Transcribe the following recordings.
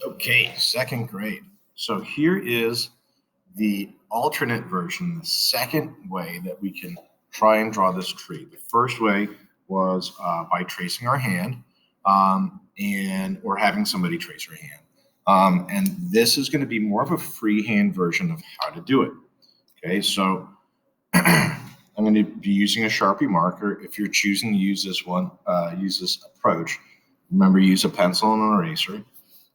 Okay, second grade. So here is the alternate version, the second way that we can try and draw this tree. The first way was by tracing our hand, or having somebody trace our hand. And this is going to be more of a freehand version of how to do it. Okay, so I'm going to be using a Sharpie marker. If you're choosing to use this one, use this approach, remember, use a pencil and an eraser.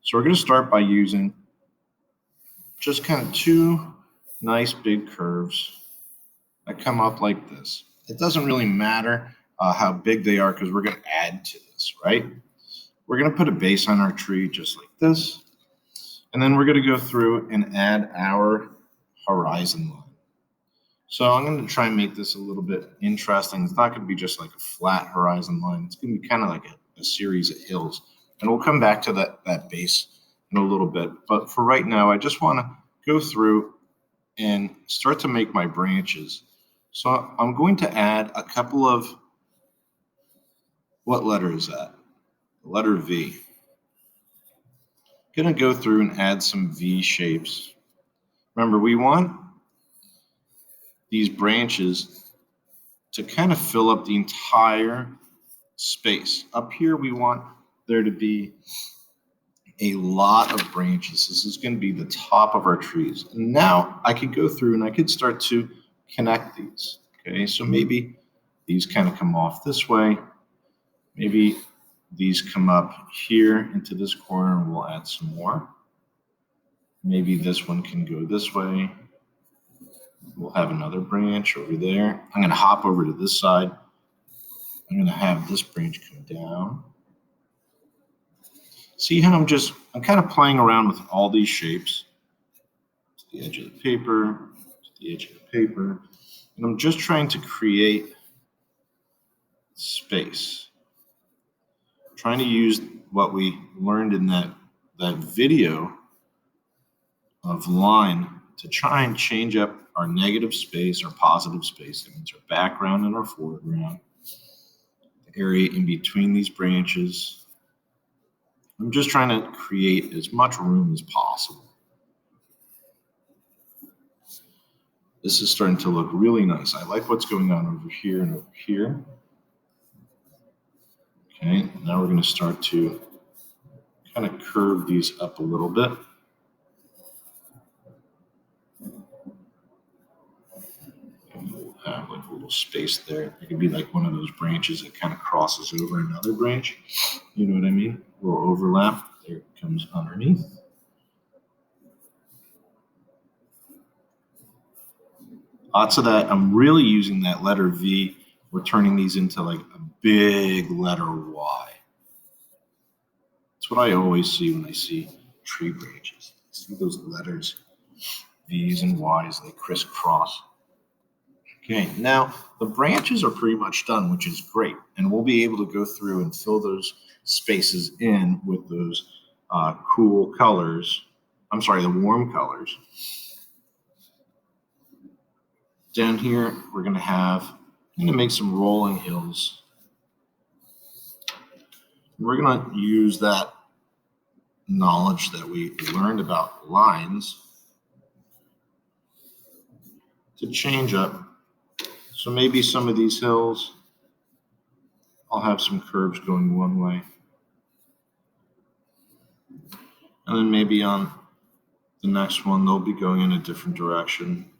So we're going to start by using just kind of two nice big curves that come up like this. It doesn't really matter how big they are because we're going to add to this, right? We're going to put a base on our tree just like this. And then we're going to go through and add our horizon line. So I'm going to try and make this a little bit interesting. It's not going to be just like a flat horizon line. It's going to be kind of like a series of hills. And we'll come back to that base in a little bit. But for right now, I just want to go through and start to make my branches. So I'm going to add a couple of, what letter is that? The letter V. I'm going to go through and add some V shapes. Remember, we want these branches to kind of fill up the entire space. Up here, we want there to be a lot of branches. This is going to be the top of our trees. And now I could go through and I could start to connect these. Okay, so maybe these kind of come off this way. Maybe these come up here into this corner and we'll add some more. Maybe this one can go this way. We'll have another branch over there. I'm going to hop over to this side. I'm going to have this branch come down. See how I'm kind of playing around with all these shapes. To the edge of the paper, to the edge of the paper. And I'm just trying to create space. I'm trying to use what we learned in that video of line to try and change up our negative space, our positive space. That means our background and our foreground. The area in between these branches. I'm just trying to create as much room as possible. This is starting to look really nice. I like what's going on over here and over here. Okay, now we're going to start to kind of curve these up a little bit. Have like a little space there. It could be like one of those branches that kind of crosses over another branch. You know what I mean? A little overlap. There it comes underneath. Lots of that. I'm really using that letter V. We're turning these into like a big letter Y. That's what I always see when I see tree branches. I see those letters, V's and Y's, they crisscross. Okay, now the branches are pretty much done, which is great. And we'll be able to go through and fill those spaces in with those cool colors. I'm sorry, the warm colors. Down here, I'm going to make some rolling hills. We're going to use that knowledge that we learned about lines to change up. So maybe some of these hills, I'll have some curves going one way. And then maybe on the next one, they'll be going in a different direction.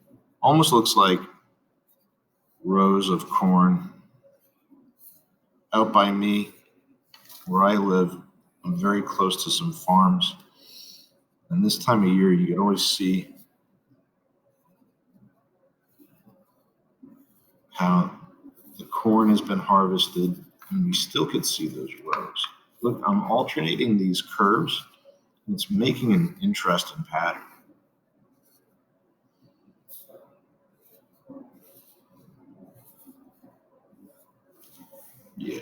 Almost looks like rows of corn. Out by me, where I live, I'm very close to some farms. And this time of year, you can always see how the corn has been harvested, and we still could see those rows. Look, I'm alternating these curves, and it's making an interesting pattern. Yeah,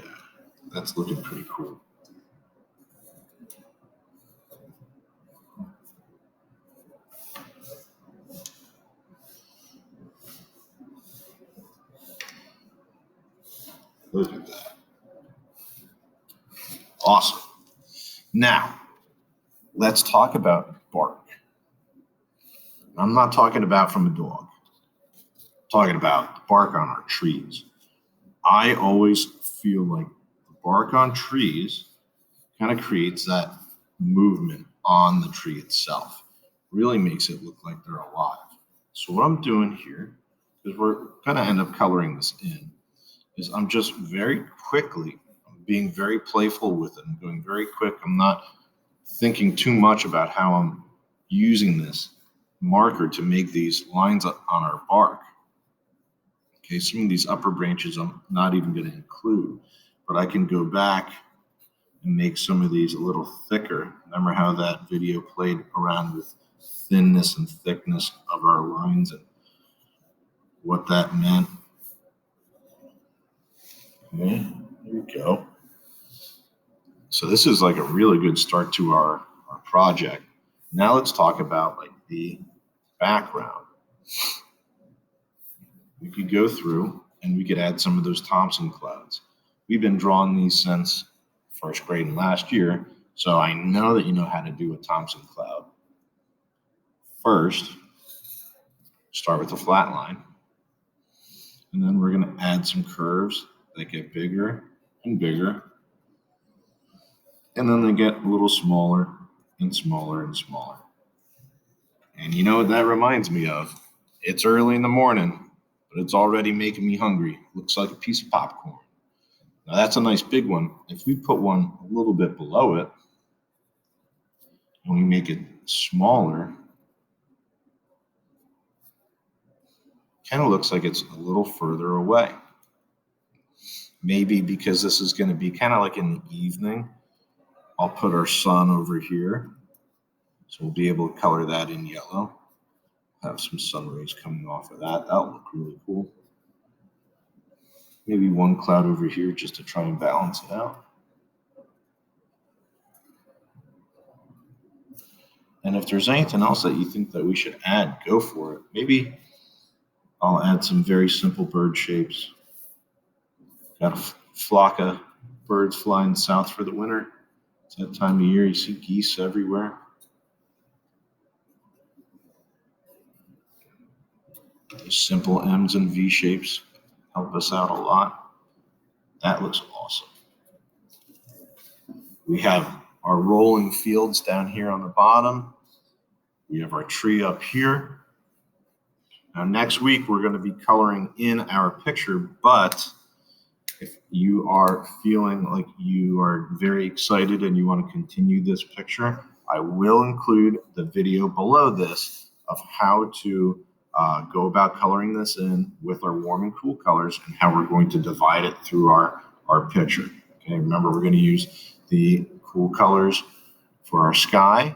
that's looking pretty cool. Look at that. Awesome. Now, let's talk about bark. I'm not talking about from a dog. I'm talking about the bark on our trees. I always feel like the bark on trees kind of creates that movement on the tree itself. Really makes it look like they're alive. So what I'm doing here, because we're going to end up coloring this in, is I'm just very quickly being very playful with it. I'm going very quick. I'm not thinking too much about how I'm using this marker to make these lines on our bark. Okay, some of these upper branches I'm not even going to include, but I can go back and make some of these a little thicker. Remember how that video played around with thinness and thickness of our lines and what that meant? Okay, there we go. So this is like a really good start to our project. Now let's talk about like the background. We could go through and we could add some of those Thompson clouds. We've been drawing these since first grade and last year, so I know that you know how to do a Thompson cloud. First, start with a flat line, and then we're going to add some curves that get bigger and bigger, and then they get a little smaller and smaller and smaller. And you know what that reminds me of? It's early in the morning, but it's already making me hungry. Looks like a piece of popcorn. Now that's a nice big one. If we put one a little bit below it, and we make it smaller, kind of looks like it's a little further away. Maybe because this is going to be kind of like in the evening, I'll put our sun over here. So we'll be able to color that in yellow. Have some sun rays coming off of that. That'll look really cool. Maybe one cloud over here just to try and balance it out. And if there's anything else that you think that we should add, go for it. Maybe I'll add some very simple bird shapes. Got a flock of birds flying south for the winter. It's that time of year, you see geese everywhere. Those simple M's and V shapes help us out a lot. That looks awesome. We have our rolling fields down here on the bottom. We have our tree up here. Now next week we're going to be coloring in our picture, but if you are feeling like you are very excited and you want to continue this picture, I will include the video below this of how to go about coloring this in with our warm and cool colors and how we're going to divide it through our picture. Okay, remember we're going to use the cool colors for our sky,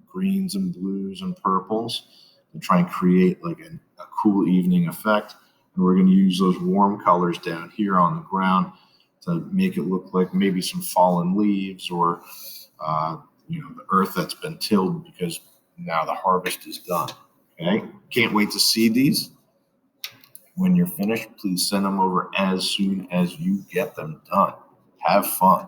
greens and blues and purples, to try and create like a cool evening effect. And we're going to use those warm colors down here on the ground to make it look like maybe some fallen leaves or the earth that's been tilled because now the harvest is done. Okay, can't wait to see these. When you're finished, please send them over as soon as you get them done. Have fun.